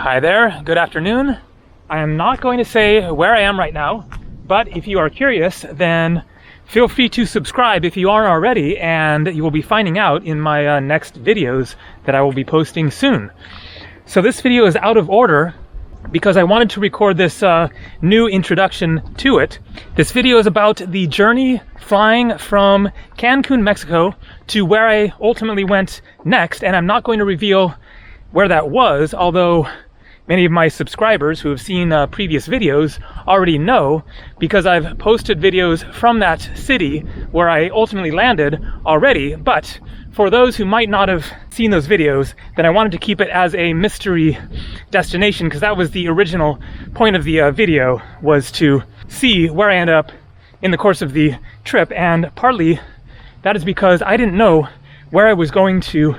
Hi there, good afternoon. I am not going to say where I am right now, but if you are curious, then feel free to subscribe if you aren't already, and you will be finding out in my next videos that I will be posting soon. So this video is out of order because I wanted to record this new introduction to it. This video is about the journey flying from Cancun, Mexico to where I ultimately went next, and I'm not going to reveal where that was, although many of my subscribers who have seen previous videos already know, because I've posted videos from that city where I ultimately landed already. But for those who might not have seen those videos, then I wanted to keep it as a mystery destination, because that was the original point of the video, was to see where I end up in the course of the trip. And partly that is because I didn't know where I was going to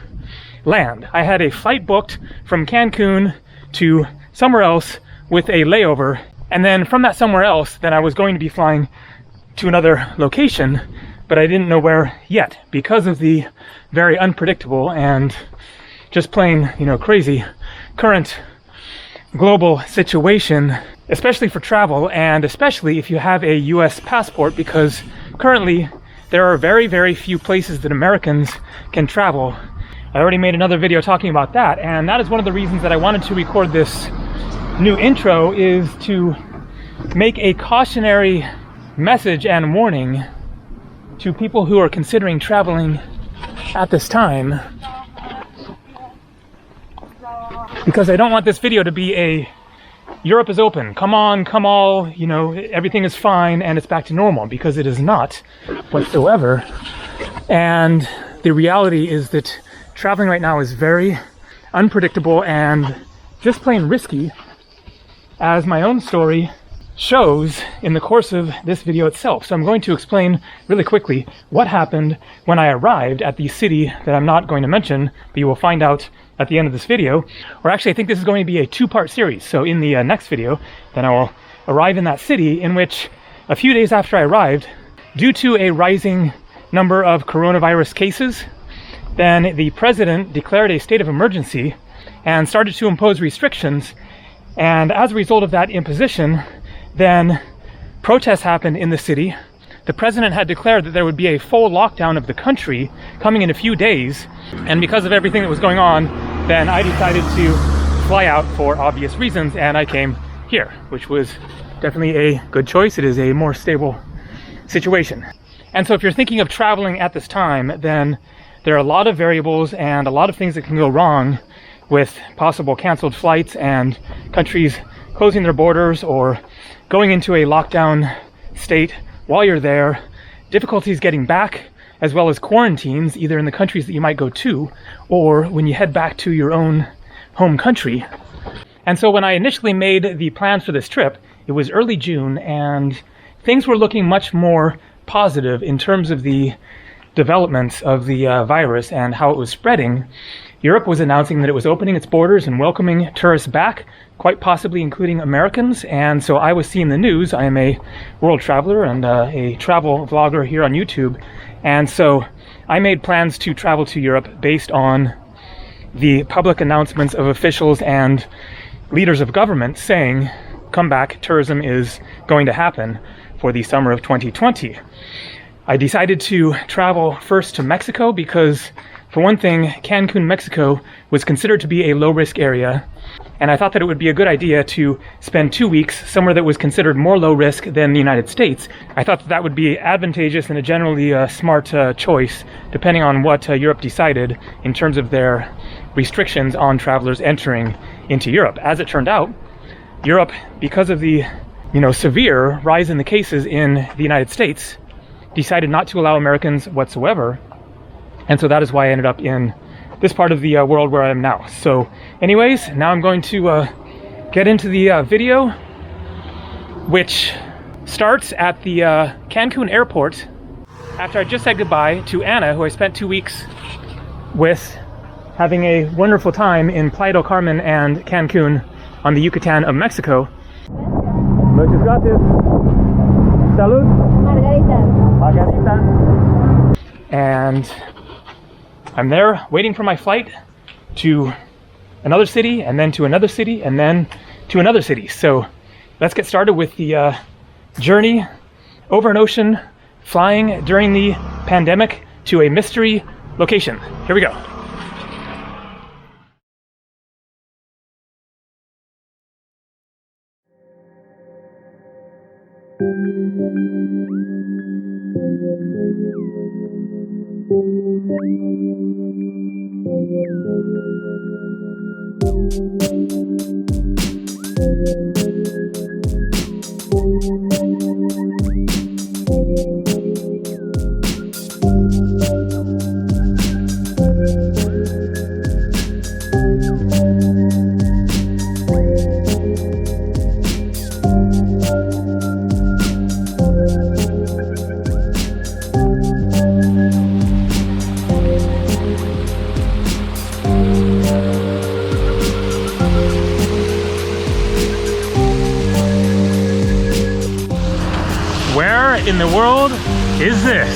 land. I had a flight booked from Cancun to somewhere else with a layover, and then from that somewhere else, then I was going to be flying to another location, but I didn't know where yet because of the very unpredictable and just plain, crazy current global situation, especially for travel, and especially if you have a US passport, because currently there are very, very few places that Americans can travel. I already made another video talking about that, and that is one of the reasons that I wanted to record this new intro, is to make a cautionary message and warning to people who are considering traveling at this time, because I don't want this video to be a Europe is open, come on, come all, everything is fine and it's back to normal, because it is not whatsoever. And the reality is that traveling right now is very unpredictable and just plain risky, as my own story shows in the course of this video itself. So I'm going to explain really quickly what happened when I arrived at the city that I'm not going to mention, but you will find out at the end of this video. Or actually, I think this is going to be a two-part series. So in the next video, then I will arrive in that city, in which a few days after I arrived, due to a rising number of coronavirus cases, then the president declared a state of emergency and started to impose restrictions. And as a result of that imposition, then protests happened in the city. The president had declared that there would be a full lockdown of the country coming in a few days. And because of everything that was going on, then I decided to fly out for obvious reasons, and I came here, which was definitely a good choice. It is a more stable situation. And so if you're thinking of traveling at this time, then there are a lot of variables and a lot of things that can go wrong with possible canceled flights and countries closing their borders or going into a lockdown state while you're there, difficulties getting back, as well as quarantines either in the countries that you might go to or when you head back to your own home country. And so when I initially made the plans for this trip, it was early June, and things were looking much more positive in terms of the developments of the virus and how it was spreading. Europe was announcing that it was opening its borders and welcoming tourists back, quite possibly including Americans. And so I was seeing the news. I am a world traveler and a travel vlogger here on YouTube. And so I made plans to travel to Europe based on the public announcements of officials and leaders of government saying, come back, tourism is going to happen for the summer of 2020. I decided to travel first to Mexico because, for one thing, Cancun, Mexico was considered to be a low-risk area, and I thought that it would be a good idea to spend 2 weeks somewhere that was considered more low-risk than the United States. I thought that that would be advantageous and a generally smart choice, depending on what Europe decided in terms of their restrictions on travelers entering into Europe. As it turned out, Europe, because of the severe rise in the cases in the United States, decided not to allow Americans whatsoever. And so that is why I ended up in this part of the world where I am now. So anyways, now I'm going to get into the video, which starts at the Cancun airport after I just said goodbye to Anna, who I spent 2 weeks with, having a wonderful time in Playa del Carmen and Cancun on the Yucatan of Mexico. Muchas gracias. Salud. Margarita. And I'm there waiting for my flight to another city, and then to another city, and then to another city. So let's get started with the journey over an ocean, flying during the pandemic to a mystery location. Here we go. Where in the world is this?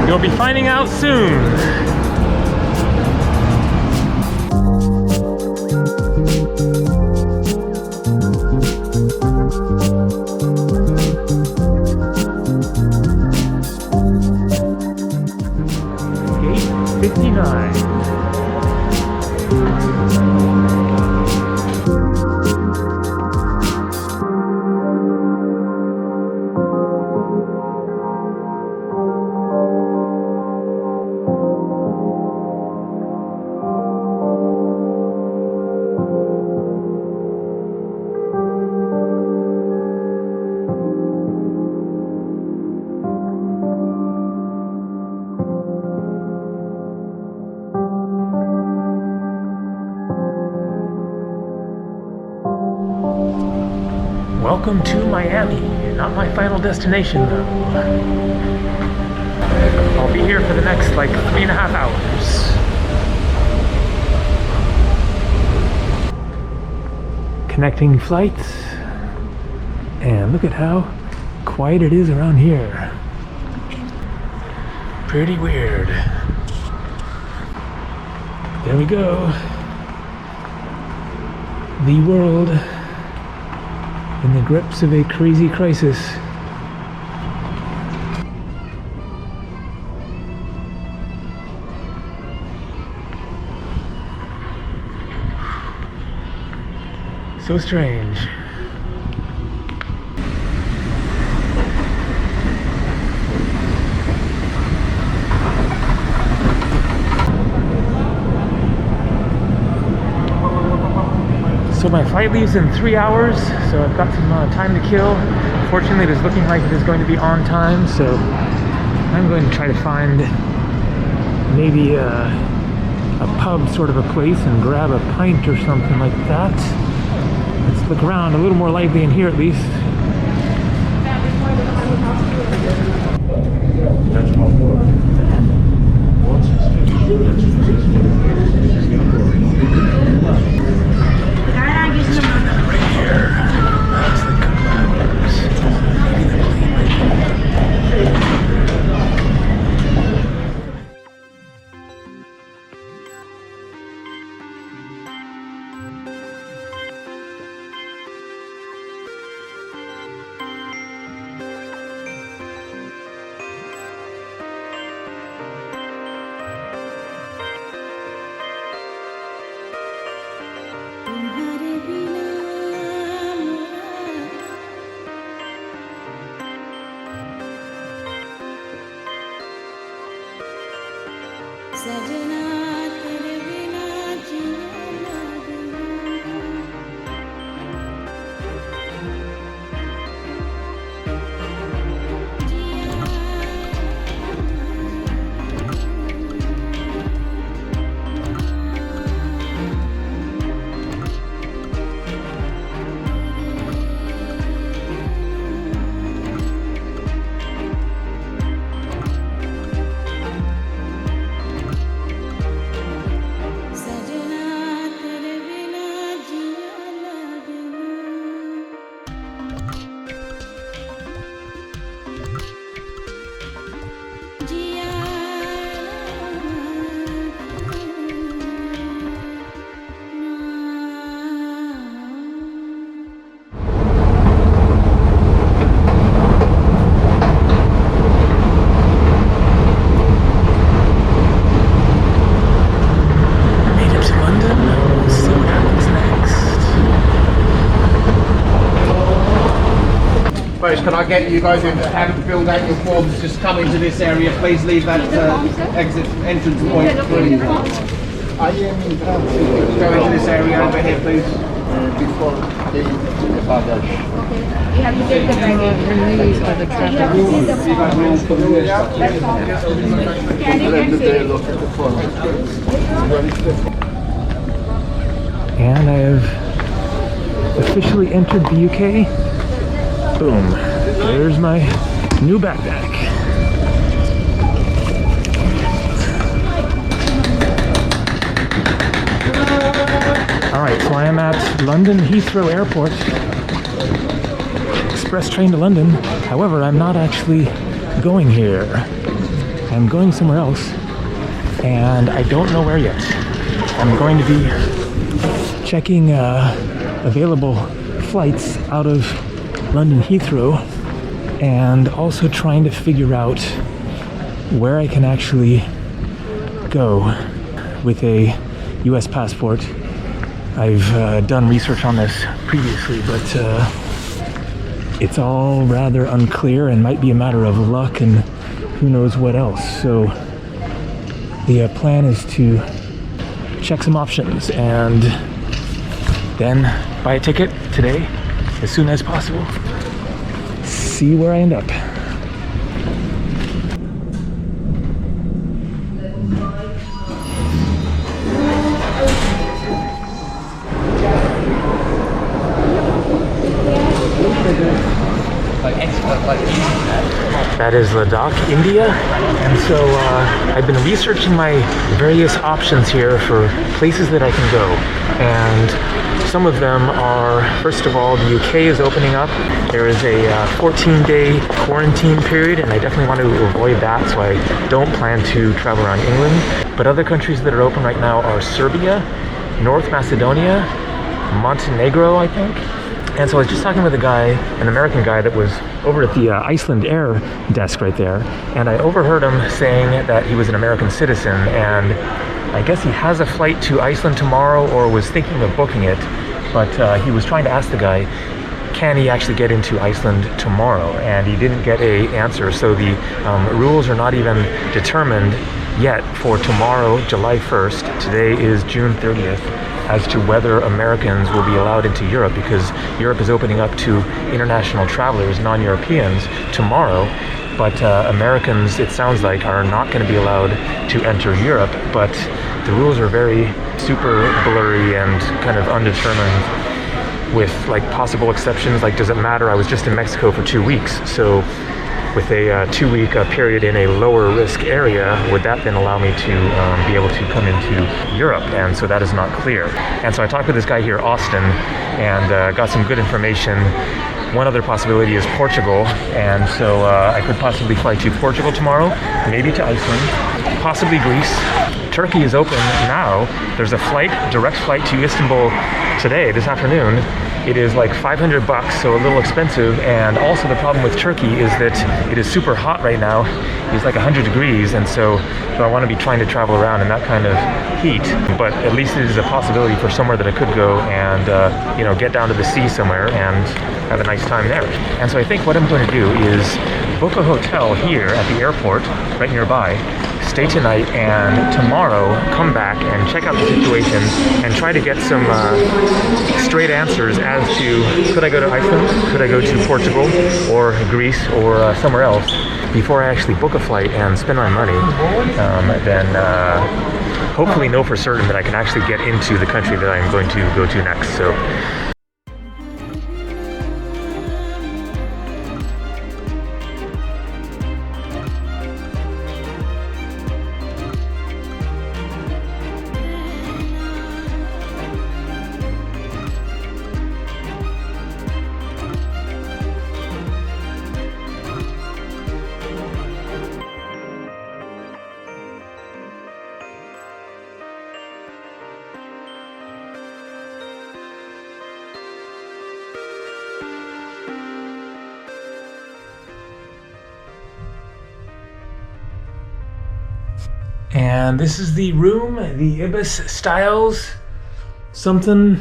You'll be finding out soon. Gate 59. Welcome to Miami, not my final destination though. I'll be here for the next like 3.5 hours. Connecting flights, and look at how quiet it is around here. Pretty weird. There we go. The world in the grips of a crazy crisis. So strange. So my flight leaves in 3 hours, so I've got some time to kill. Fortunately, it is looking like it is going to be on time, so I'm going to try to find maybe a pub sort of a place and grab a pint or something like that. Let's look around, a little more lively in here at least. worries. Can I get you guys who haven't filled out your forms, just come into this area. Please leave that exit entrance point, please. I am in France. Go into this area over here, please. Before the baggage. You have to take the baggage. And I have officially entered the UK. Boom. There's my new backpack. Alright, so I am at London Heathrow Airport. Express train to London. However, I'm not actually going here. I'm going somewhere else. And I don't know where yet. I'm going to be checking available flights out of London Heathrow and also trying to figure out where I can actually go with a US passport. I've done research on this previously, but it's all rather unclear and might be a matter of luck and who knows what else. So the plan is to check some options and then buy a ticket today as soon as possible. See where I end up. That is Ladakh, India, and so I've been researching my various options here for places that I can go, and some of them are, first of all, the UK is opening up. There is a 14-day quarantine period, and I definitely want to avoid that, so I don't plan to travel around England. But other countries that are open right now are Serbia, North Macedonia, Montenegro, I think. And so I was just talking with a guy, an American guy that was over at the Iceland Air desk right there, and I overheard him saying that he was an American citizen, and I guess he has a flight to Iceland tomorrow or was thinking of booking it, but he was trying to ask the guy, can he actually get into Iceland tomorrow? And he didn't get an answer, so the rules are not even determined yet for tomorrow, July 1st. Today is June 30th. As to whether Americans will be allowed into Europe, because Europe is opening up to international travelers, non-Europeans, tomorrow. But Americans, it sounds like, are not going to be allowed to enter Europe. But the rules are very super blurry and kind of undetermined, with like possible exceptions. Like, does it matter? I was just in Mexico for 2 weeks, so with a 2-week period in a lower risk area, would that then allow me to be able to come into Europe? And so that is not clear. And so I talked with this guy here, Austin, and got some good information. One other possibility is Portugal, and so I could possibly fly to Portugal tomorrow, maybe to Iceland, possibly Greece. Turkey is open now. There's a flight, direct flight to Istanbul today, this afternoon. It is like $500, so a little expensive. And also the problem with Turkey is that it is super hot right now. It's like 100 degrees, and so I want to be trying to travel around in that kind of heat. But at least it is a possibility for somewhere that I could go and get down to the sea somewhere and have a nice time there. And so I think what I'm going to do is book a hotel here at the airport, right nearby, stay tonight, and tomorrow come back and check out the situation and try to get some straight answers as to, could I go to Iceland, could I go to Portugal or Greece or somewhere else before I actually book a flight and spend my money. Then hopefully know for certain that I can actually get into the country that I'm going to go to next. So. And this is the room, the Ibis Styles something.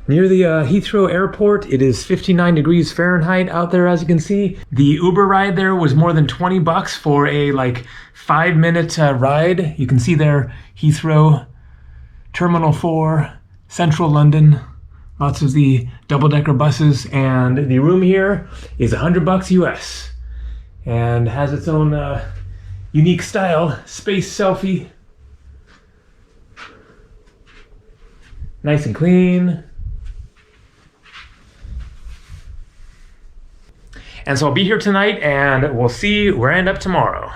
Near the Heathrow Airport, it is 59 degrees Fahrenheit out there, as you can see. The Uber ride there was more than 20 bucks for a like 5-minute ride. You can see there Heathrow, Terminal 4, Central London, lots of the double-decker buses, and the room here is 100 bucks US and has its own unique style, space selfie. Nice and clean. And so I'll be here tonight, and we'll see where I end up tomorrow.